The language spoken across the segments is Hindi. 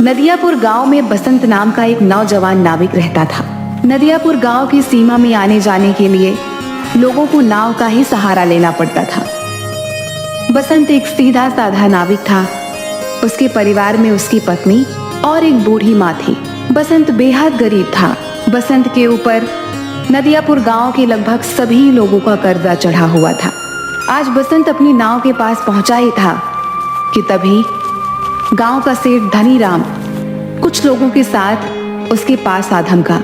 नदियापुर गांव में बसंत नाम का एक नौजवान नाविक रहता था। नदियापुर गांव की सीमा में आने जाने के लिए लोगों को नाव का ही सहारा लेना पड़ता था। बसंत एक सीधा साधा नाविक था। उसके परिवार में उसकी पत्नी और एक बूढ़ी माँ थी। बसंत बेहद गरीब था। बसंत के ऊपर नदियापुर गांव के लगभग सभी लोगों का कर्जा चढ़ा हुआ था। आज बसंत अपनी नाव के पास पहुंचा ही था कि तभी गांव का सेठ धनीराम कुछ लोगों के साथ उसके पास आ धमका।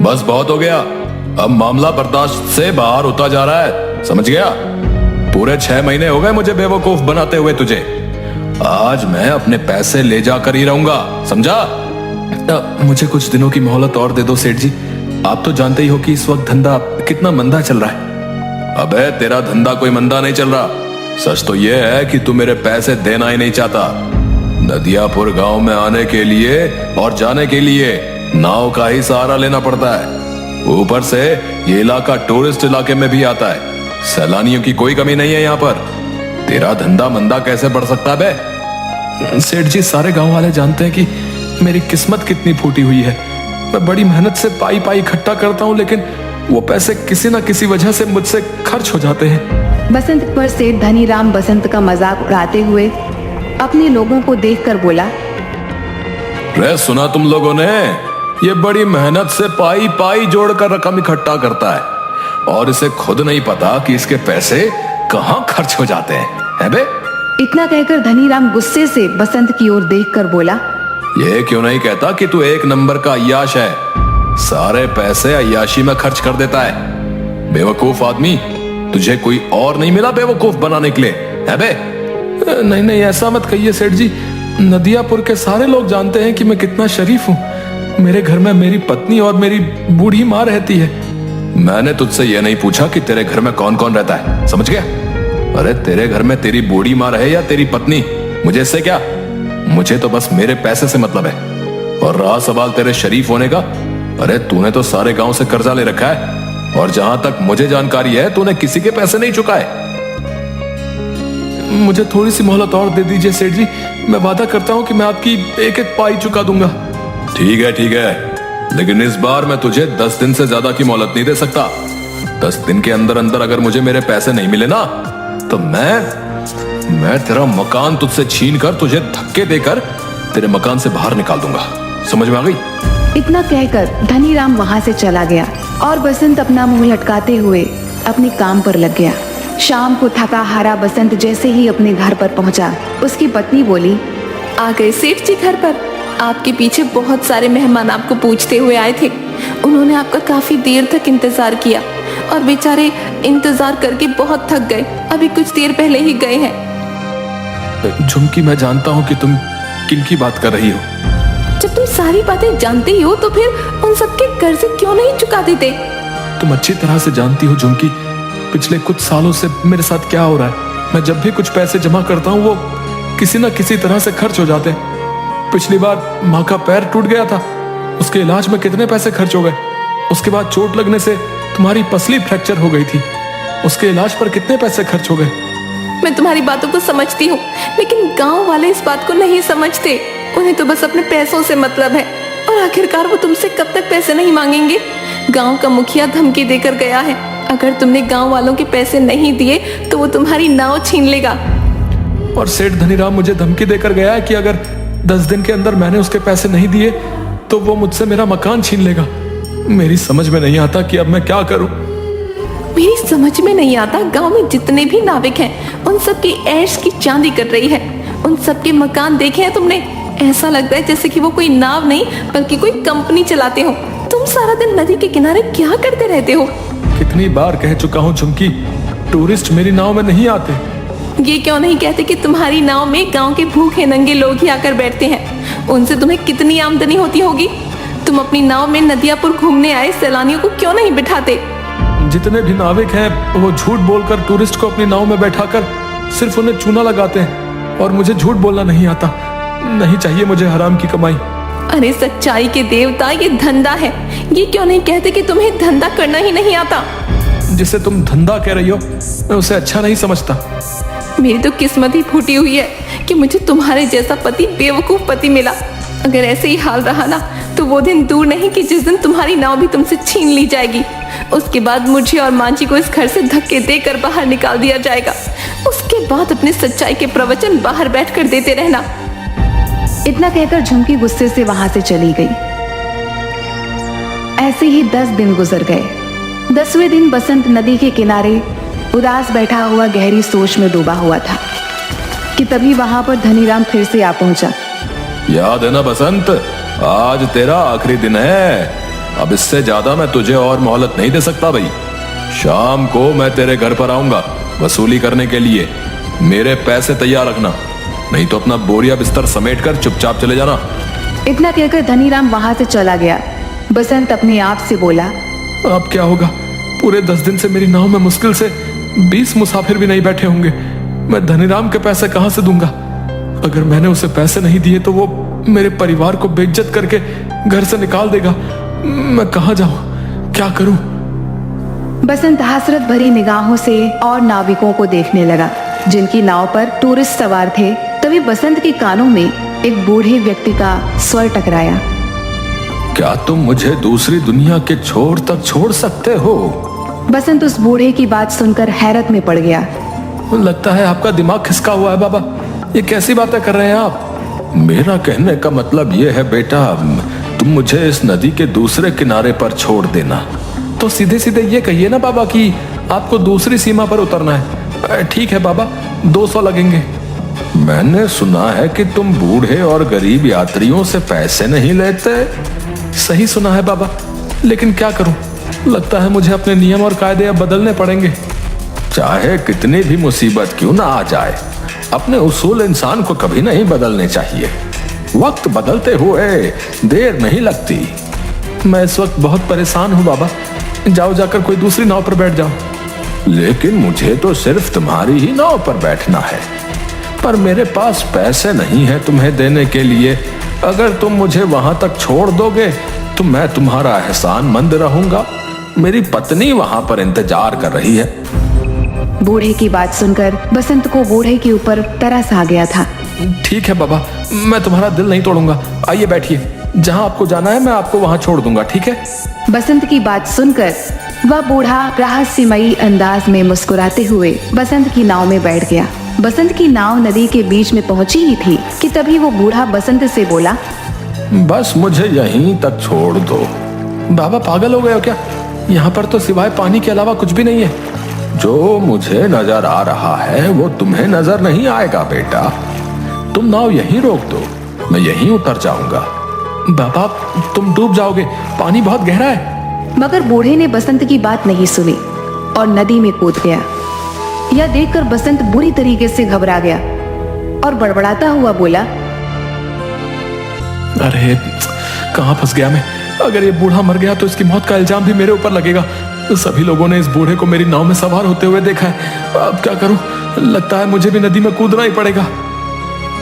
बस बहुत हो गया, अब मामला बर्दाश्त से बाहर होता जा रहा है, समझ गया? पूरे 6 महीने हो गए मुझे बेवकूफ बनाते हुए तुझे। आज मैं अपने पैसे ले जाकर ही रहूंगा, समझा? मुझे कुछ दिनों की मोहलत और दे दो सेठ जी। आप तो जानते ही हो कि इस वक्त धंधा कितना मंदा चल रहा है। अबे तेरा धंधा कोई मंदा नहीं चल रहा। सच तो यह है कि तू मेरे पैसे देना ही नहीं चाहता। नदियापुर गांव में आने के लिए और जाने के लिए नाव का ही सहारा लेना पड़ता है। ऊपर से ये इलाका टूरिस्ट इलाके में भी आता है। सैलानियों की कोई कमी नहीं है यहाँ पर। तेरा धंधा मंदा कैसे बढ़ सकता है? सेठ जी, सारे गांव वाले जानते हैं कि मेरी किस्मत कितनी फूटी हुई है। मैं बड़ी मेहनत से पाई पाई इकट्ठा करता हूँ, लेकिन वो पैसे किसी न किसी वजह से मुझसे खर्च हो जाते हैं। बसंत पर सेठ धनीराम बसंत का मजाक उड़ाते हुए अपने लोगों को देखकर बोला, रे सुना तुम लोगों ने, ये बड़ी मेहनत से पाई पाई जोड़कर रकम इकट्ठा करता है और इसे खुद नहीं पता कि इसके पैसे कहाँ खर्च हो जाते हैं बे? इतना कहकर धनीराम गुस्से से बसंत की ओर देखकर बोला, ये क्यों नहीं कहता कि तू एक नंबर का अय्याश है, सारे पैसे अय्याशी में खर्च कर देता है। बेवकूफ आदमी, तुझे कोई और नहीं मिला बेवकूफ बनाने के लिए है बे? नहीं नहीं, ऐसा मत कहिए सेठ जी। नदियापुर के सारे लोग जानते हैं कि मैं कितना शरीफ हूँ। मेरे घर में मेरी पत्नी और मेरी बूढ़ी माँ रहती है। मैंने तुझसे यह नहीं पूछा कि तेरे घर में कौन कौन रहता है, समझ गया? अरे तेरे घर में तेरी बूढ़ी माँ रहे या तेरी पत्नी, मुझे इससे क्या? मुझे तो बस मेरे पैसे से मतलब है। और रहा सवाल तेरे शरीफ होने का, अरे तूने तो सारे गांव से कर्जा ले रखा है और जहां तक मुझे जानकारी है तूने किसी के पैसे नहीं चुकाए। मुझे थोड़ी सी मोहलत और दे दीजिए सेठ जी। मैं वादा करता हूं कि मैं आपकी एक एक पाई चुका दूंगा। ठीक है, लेकिन इस बार मैं तुझे 10 दिन से ज्यादा की मोहलत नहीं दे सकता। 10 दिन के अंदर अंदर अगर मुझे मेरे पैसे नहीं मिले ना, तो मैं तेरा मकान तुझसे छीन कर तुझे धक्के देकर तेरे मकान से बाहर निकाल दूंगा। समझ में आ गई? इतना कहकर धनीराम वहां से चला गया और बसंत अपना मुंह लटकाते हुए अपने काम पर लग गया। शाम को थका हारा बसंत जैसे ही अपने घर पर पहुंचा, उसकी पत्नी बोली, आ गए सेठ जी घर पर। आपके पीछे बहुत सारे मेहमान आपको पूछते हुए आए थे। उन्होंने आपका काफी देर तक इंतजार किया और बेचारे इंतजार करके बहुत थक गए। अभी कुछ देर पहले ही गए हैं। झुमकी, मैं जानता हूँ कि तुम किनकी बात कर रही हो। जब तुम सारी बातें जानते ही हो तो फिर उन सबके कर्जे क्यों नहीं चुका देते? तुम अच्छी तरह से जानती हो झुमकी, पिछले कुछ सालों से मेरे साथ क्या हो रहा है। मैं जब भी कुछ पैसे जमा करता हूँ वो किसी न किसी तरह से खर्च हो जाते हैं। पिछली बार माँ का पैर टूट गया था, उसके इलाज में कितने पैसे खर्च हो गए। उसके बाद चोट लगने से तुम्हारी पसली फ्रैक्चर हो गई थी, उसके इलाज पर कितने पैसे खर्च हो गए। मैं तुम्हारी बातों को समझती हूँ, लेकिन गांव वाले इस बात को नहीं समझते। उन्हें तो बस अपने पैसों से मतलब है और आखिरकार वो तुमसे कब तक पैसे नहीं मांगेंगे। गांव का मुखिया धमकी देकर गया है, अगर तुमने गांव वालों के पैसे नहीं दिए तो वो तुम्हारी नाव छीन लेगा। और सेठ धनीराम मुझे धमकी देकर गया है कि अगर 10 दिन के अंदर मैंने उसके पैसे नहीं दिए तो वो मुझसे मेरा मकान छीन लेगा। मेरी समझ में नहीं आता कि अब मैं क्या करूं। मेरी समझ में नहीं आता, गांव में जितने भी नाविक हैं उन सब की ऐश की चांदी कर रही है। उन सब के मकान देखे हैं तुमने? ऐसा लगता है जैसे कि वो कोई नाव नहीं बल्कि कोई कंपनी चलाते हो। तुम सारा दिन नदी के किनारे क्या करते रहते हो? कितनी बार कह चुका हूँ झुमकी, टूरिस्ट मेरी नाव में नहीं आते। ये क्यों नहीं कहते कि तुम्हारी नाव में गांव के भूखे नंगे लोग ही आकर बैठते हैं? उनसे तुम्हें कितनी आमदनी होती होगी। तुम अपनी नाव में नदियापुर घूमने आए सैलानियों को क्यों नहीं बिठाते? जितने भी नाविक हैं वो झूठ बोलकर टूरिस्ट को अपनी नाव में बैठाकर सिर्फ उन्हें चूना लगाते हैं और मुझे झूठ बोलना नहीं आता। नहीं चाहिए मुझे हराम की कमाई। अरे सच्चाई के देवता, ये धंधा है। ये क्यों नहीं कहते कि तुम्हें धंधा करना ही नहीं आता? जिसे तुम धंधा कह रही हो मैं उसे अच्छा नहीं समझता। मेरी तो किस्मत ही फूटी हुई है कि मुझे तुम्हारे जैसा पति, बेवकूफ पति मिला। अगर ऐसे ही हाल रहा ना तो वो दिन दूर नहीं कि जिस दिन तुम्हारी नाव भी तुमसे छीन ली जाएगी। उसके बाद मुझे और माँ जी को इस घर से धक्के देकर बाहर निकाल दिया जाएगा। उसके बाद अपने सच्चाई के प्रवचन बाहर बैठकर देते रहना। इतना कहकर झुमकी गुस्से से वहां से चली गई। ऐसे ही 10 दिन गुजर गए। 10वें दिन बसंत नदी के किनारे उदास बैठा हुआ गहरी सोच में डूबा हुआ था कि तभी वहां पर धनीराम फिर से आ पहुंचा। याद है ना बसंत, आज तेरा आखिरी दिन है। अब इससे ज्यादा मैं तुझे और मोहलत नहीं दे सकता भाई। शाम को मैं तेरे घर पर आऊंगा वसूली करने के लिए। मेरे पैसे तैयार रखना, नहीं तो अपना बोरिया बिस्तर समेटकर चुपचाप चले जाना। इतना कहकर धनीराम वहां से चला गया। बसंत अपने आप से बोला, अब क्या होगा? पूरे 10 दिन से मेरी नाव में मुश्किल से 20 मुसाफिर भी नहीं बैठे होंगे। मैं धनीराम के पैसे कहां से दूंगा? अगर मैंने उसे पैसे नहीं दिए तो वो मेरे परिवार को बेइज्जत करके घर से निकाल देगा। मैं कहां जाऊं? क्या करूं? बसंत हसरत भरी निगाहों से और नाविकों को देखने लगा जिनकी नाव पर टूरिस्ट सवार थे। तभी बसंत के कानों में एक बूढ़े व्यक्ति का स्वर टकराया। क्या तुम मुझे दूसरी दुनिया के छोर तक छोड़ सकते हो? बसंत उस बूढ़े की बात सुनकर हैरत में पड़ गया। लगता है आपका दिमाग खिसका हुआ है बाबा। ये कैसी बातें कर रहे हैं आप? मेरा कहने का मतलब ये है बेटा, तुम मुझे इस नदी के दूसरे किनारे पर छोड़ देना। तो सीधे सीधे ये कहिए ना बाबा कि आपको दूसरी सीमा पर उतरना है। ठीक है बाबा, 200 लगेंगे। मैंने सुना है कि तुम बूढ़े और गरीब यात्रियों से पैसे नहीं लेते। सही सुना है बाबा, लेकिन क्या करूं? लगता है मुझे अपने नियम और कायदे अब बदलने पड़ेंगे। चाहे कितनी भी मुसीबत क्यों ना आ जाए, अपने उसूल इंसान को कभी नहीं बदलने चाहिए। वक्त बदलते हुए देर नहीं लगती। मैं इस वक्त बहुत परेशान हूं बाबा। जाओ जाकर कोई दूसरी नाव पर बैठ जाओ। लेकिन मुझे तो सिर्फ तुम्हारी ही नाव पर बैठना है, पर मेरे पास पैसे नहीं है तुम्हें देने के लिए। अगर तुम मुझे वहां तक छोड़ दोगे तो मैं तुम्हारा एहसानमंद रहूंगा। मेरी पत्नी वहां पर इंतजार कर रही है। बूढ़े की बात सुनकर बसंत को बूढ़े के ऊपर तरस आ गया था। ठीक है बाबा, मैं तुम्हारा दिल नहीं तोड़ूंगा। आइए बैठिए, जहां आपको जाना है मैं आपको वहां छोड़ दूंगा, ठीक है? बसंत की बात सुनकर वह बूढ़ा रहस्यमयी अंदाज में मुस्कुराते हुए बसंत की नाव में बैठ गया। बसंत की नाव नदी के बीच में पहुंची ही थी कि तभी वो बूढ़ा बसंत से बोला, बस मुझे यहीं तक छोड़ दो। बाबा पागल हो गए हो क्या? यहाँ पर तो सिवाय पानी के अलावा कुछ भी नहीं है। जो मुझे नजर आ रहा है वो तुम्हें नजर नहीं आएगा बेटा। तुम नाव यहीं रोक दो, मैं यहीं उतर जाऊंगा। बाबा तुम डूब जाओगे, पानी बहुत गहरा है। मगर बूढ़े ने बसंत की बात नहीं सुनी और नदी में कूद गया। यह देखकर बसंत बुरी तरीके से घबरा गया और बड़बड़ाता हुआ बोला, अरे कहाँ फंस गया मैं? अगर ये बूढ़ा मर गया तो इसकी मौत का इल्जाम भी मेरे ऊपर लगेगा। सभी लोगों ने इस बूढ़े को मेरी नाव में सवार होते हुए देखा है। अब क्या करूं? लगता है मुझे भी नदी में कूदना ही पड़ेगा।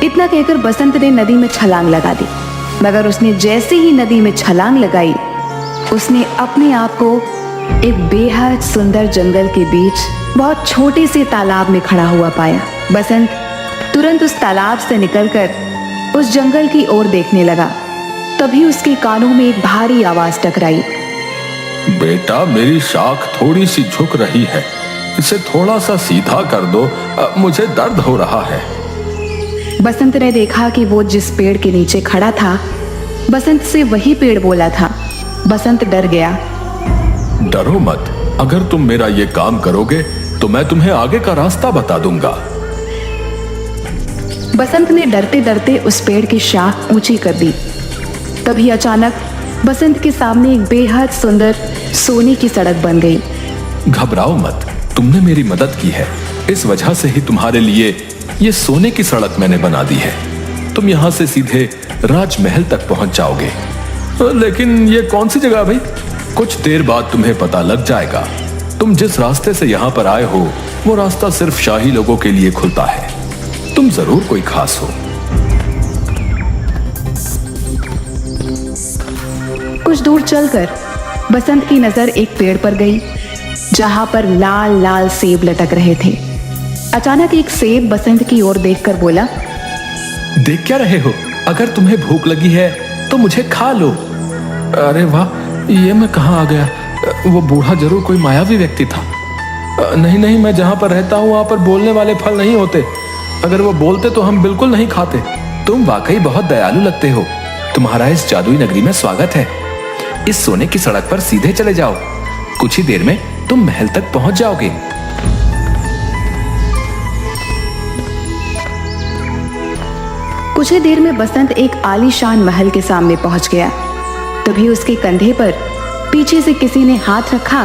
इतना कहकर बसंत ने नदी में छलांग लगा दी। मगर उसने जैसे ही नदी में छलांग लगाई, उसने अपने आप को एक बेहद सुंदर जंगल के बीच बहुत छोटे से तालाब में खड़ा हुआ पाया। बसंत तुरंत उस तालाब से निकलकर उस जंगल की ओर देखने लगा। तभी उसके कानों में एक भारी आवाज टकराई। बेटा मेरी शाख थोड़ी सी झुक रही है, इसे थोड़ा सा सीधा कर दो, मुझे दर्द हो रहा है। बसंत ने देखा कि वो जिस पेड़ के नीचे खड़ा था, बसंत से वही पेड़ बोला था। बसंत डर गया। डरो मत, अगर तुम मेरा ये काम करोगे तो मैं तुम्हें आगे का रास्ता बता दूंगा। बसंत ने डरते डरते उस पेड़ की शाख ऊंची कर दी। तभी अचानक बसंत के सामने एक बेहद सुंदर सोने की सड़क बन गई। घबराओ मत, तुमने मेरी मदद की है, इस वजह से ही तुम्हारे लिए ये सोने की सड़क मैंने बना दी है। तुम यहाँ से सीधे राजमहल तक पहुंच जाओगे। लेकिन ये कौन सी जगह भाई? कुछ देर बाद तुम्हें पता लग जाएगा। तुम जिस रास्ते से यहाँ पर आए हो वो रास्ता सिर्फ शाही लोगों के लिए खुलता है। तुम जरूर कोई खास हो। कुछ दूर चलकर बसंत की नजर एक पेड़ पर गई जहां पर लाल लाल सेब लटक रहे थे। अचानक एक सेब बसंत की ओर देखकर बोला, देख क्या रहे हो? अगर तुम्हें भूख लगी है तो मुझे खा लो। अरे वाह, ये मैं कहाँ आ गया? वो बूढ़ा जरूर कोई मायावी व्यक्ति था। नहीं नहीं, मैं जहाँ पर रहता हूँ वहाँ पर बोलने वाले फल नहीं होते। अगर वो बोलते तो हम बिल्कुल नहीं खाते। तुम वाकई बहुत दयालु लगते हो। तुम्हारा इस जादुई नगरी में स्वागत है। इस सोने की सड़क पर सीधे चले जाओ, कुछ ही देर में तुम महल तक पहुंच जाओगे। कुछ ही देर में बसंत एक आलीशान महल के सामने पहुंच गया। तभी उसके कंधे पर पीछे से किसी ने हाथ रखा।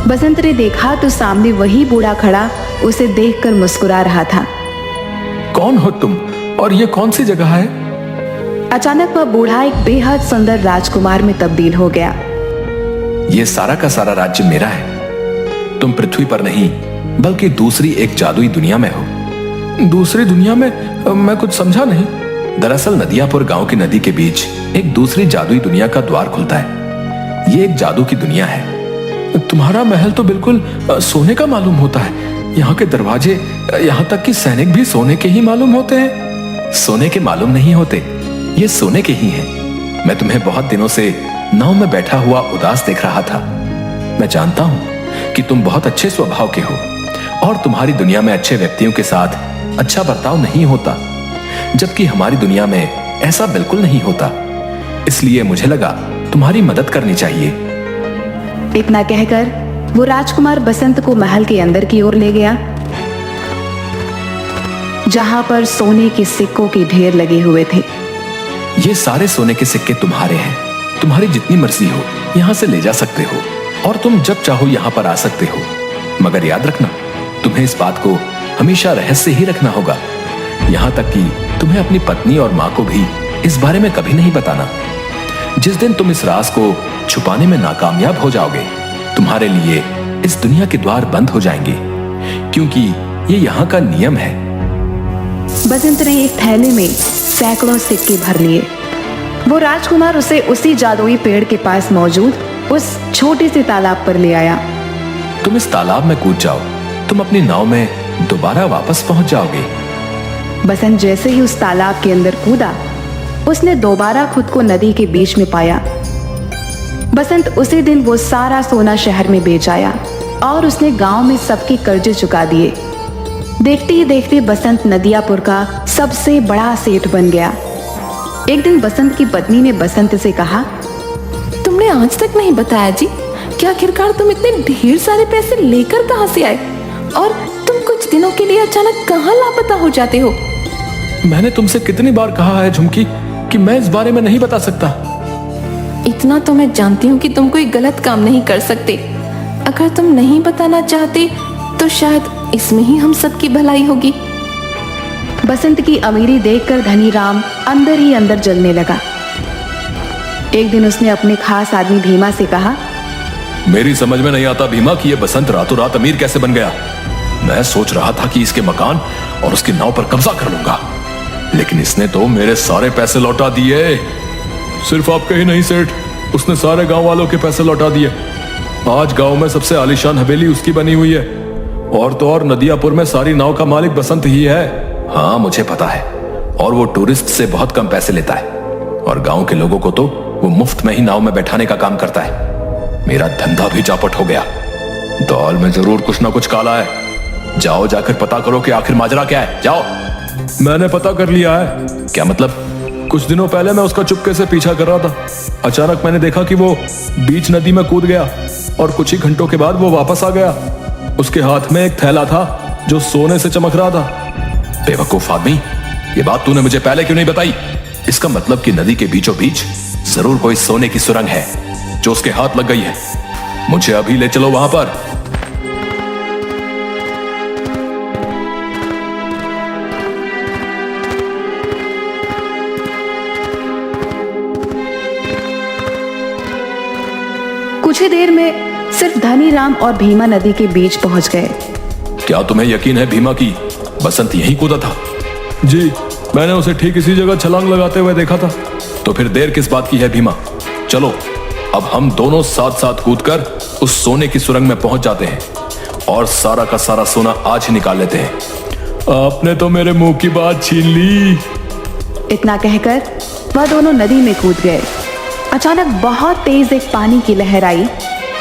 बसंत ने देखा तो सामने वही बूढ़ा खड़ा उसे देखकर मुस्कुरा रहा था। कौन हो तुम और ये कौन सी जगह है? अचानक वह बूढ़ा एक बेहद सुंदर राजकुमार में तब्दील हो गया। ये सारा का सारा राज्य मेरा है। तुम पृथ्वी पर नहीं बल्कि दूसरी एक जादुई दुनिया में हो। दूसरी दुनिया में? मैं कुछ समझा नहीं। दरअसल नदियापुर गांव की नदी के बीच एक दूसरी जादुई दुनिया का द्वार खुलता है। ये एक जादू की दुनिया है। तुम्हारा महल तो बिल्कुल सोने का मालूम होता है। यहाँ के दरवाजे, यहाँ तक कि सैनिक भी सोने के ही मालूम होते हैं। सोने के मालूम नहीं होते, ये सोने के ही हैं। मैं तुम्हें बहुत दिनों से नाव में बैठा हुआ उदास देख रहा था। मैं जानता हूं कि तुम बहुत अच्छे स्वभाव के हो और तुम्हारी दुनिया में अच्छे व्यक्तियों के साथ अच्छा बर्ताव नहीं होता, जबकि हमारी दुनिया में ऐसा बिल्कुल नहीं होता। इसलिए मुझे लगा तुम्हारी मदद करनी चाहिए। इतना कहकर वो राजकुमार बसंत को महल के अंदर की ओर ले गया, जहां पर सोने के सिक्कों के ढेर लगे हुए थे। ये सारे सोने के सिक्के तुम्हारे हैं। तुम्हारी जितनी मर्जी हो यहाँ से ले जा सकते हो और तुम जब चाहो यहाँ पर आ सकते हो। मगर याद रखना, तुम्हें इस बात को हमेशा रहस्य ही रखना होगा। यहाँ तक कि तुम्हें अपनी पत्नी और माँ को भी इस बारे में कभी नहीं बताना। जिस दिन तुम इस राज को छुपाने में नाकामयाब हो जाओगे, तुम्हारे लिए इस दुनिया के द्वार बंद हो जाएंगे, क्योंकि ये यहाँ का नियम है। बसंत ने एक थैले में सैकड़ों सिक्के भर लिए। वो राजकुमार उसे उसी जादुई पेड़ के पास मौजूद उस छोटे से तालाब पर ले आया। तुम इस तालाब में कूद जाओ, तुम अपनी नाव में दोबारा वापस पहुंच जाओगे। बसंत जैसे ही उस तालाब के अंदर कूदा, उसने दोबारा खुद को नदी के बीच में पाया। बसंत उसी दिन वो सारा सोना शहर में बेच आया और उसने गांव में सबके कर्जे चुका दिए। देखते ही देखते बसंत नदियापुर का सबसे बड़ा सेठ बन गया। एक दिन बसंत की पत्नी ने बसंत से कहा, तुमने आज तक नहीं बताया जी कि आखिरकार तुम इतने ढेर सारे पैसे लेकर कहाँ से आए और तुम कुछ दिनों के लिए अचानक कहाँ लापता हो जाते हो? मैंने तुमसे कितनी बार कहा है झुमकी कि मैं इस बारे में नहीं बता सकता। इतना तो मैं जानती हूँ कि तुम कोई गलत काम नहीं कर सकते। अगर तुम नहीं बताना चाहते तो शायद इसमें ही हम सबकी भलाई होगी। बसंत की अमीरी देखकर धनी राम अंदर ही अंदर जलने लगा। एक दिन उसने अपने खास आदमी भीमा से कहा, मेरी समझ में नहीं आता भीमा कि ये बसंत रातों रात अमीर कैसे बन गया। मैं सोच रहा था कि इसके मकान और उसकी नाव पर कब्जा कर लूंगा, लेकिन इसने तो मेरे सारे पैसे लौटा दिए। सिर्फ आपके ही नहीं सेठ, उसने सारे गांव वालों के पैसे लौटा दिए। आज गांव में सबसे आलीशान हवेली उसकी बनी हुई है, और तो और नदियापुर में सारी नाव का मालिक बसंत ही है। हाँ मुझे पता है, और वो टूरिस्ट से बहुत कम पैसे लेता है, और गांव के लोगों को तो वो मुफ्त में ही नाव में बैठाने का काम करता है। मेरा धंधा भी चौपट हो गया। दाल में जरूर कुछ ना कुछ काला है। जाओ जाकर पता करो कि आखिर माजरा क्या है। जाओ। मैंने पता कर लिया है। क्या मतलब? कुछ दिनों पहले मैं उसका चुपके से पीछा कर रहा था। अचानक मैंने देखा कि वो बीच नदी में कूद गया और कुछ ही घंटों के बाद वो वापस आ गया। उसके हाथ में एक थैला था जो सोने से चमक रहा था। बेवकूफ आदमी, ये बात तूने मुझे पहले क्यों नहीं बताई? इसका मतलब कि नदी के बीचों बीच जरूर कोई सोने की सुरंग है जो उसके हाथ लग गई है। मुझे अभी ले चलो वहां पर। कुछ ही देर में सिर्फ धनी राम और भीमा नदी के बीच पहुंच गए। क्या तुम्हें यकीन है भीमा की बसंत यहीं कूदा था? जी, मैंने उसे ठीक इसी जगह छलांग लगाते हुए देखा था। तो फिर देर किस बात की है भीमा? चलो अब हम दोनों साथ साथ कूदकर उस सोने की सुरंग में पहुंच जाते हैं और सारा का सारा सोना आज ही निकाल लेते हैं। आपने तो मेरे मुंह की बात छीन ली। इतना कहकर वह दोनों नदी में कूद गए। अचानक बहुत तेज एक पानी की लहर आई।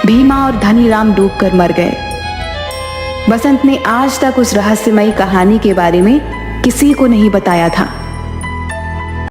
भीमा और धनीराम डूबकर मर गए। बसंत ने आज तक उस रहस्यमयी कहानी के बारे में किसी को नहीं बताया था।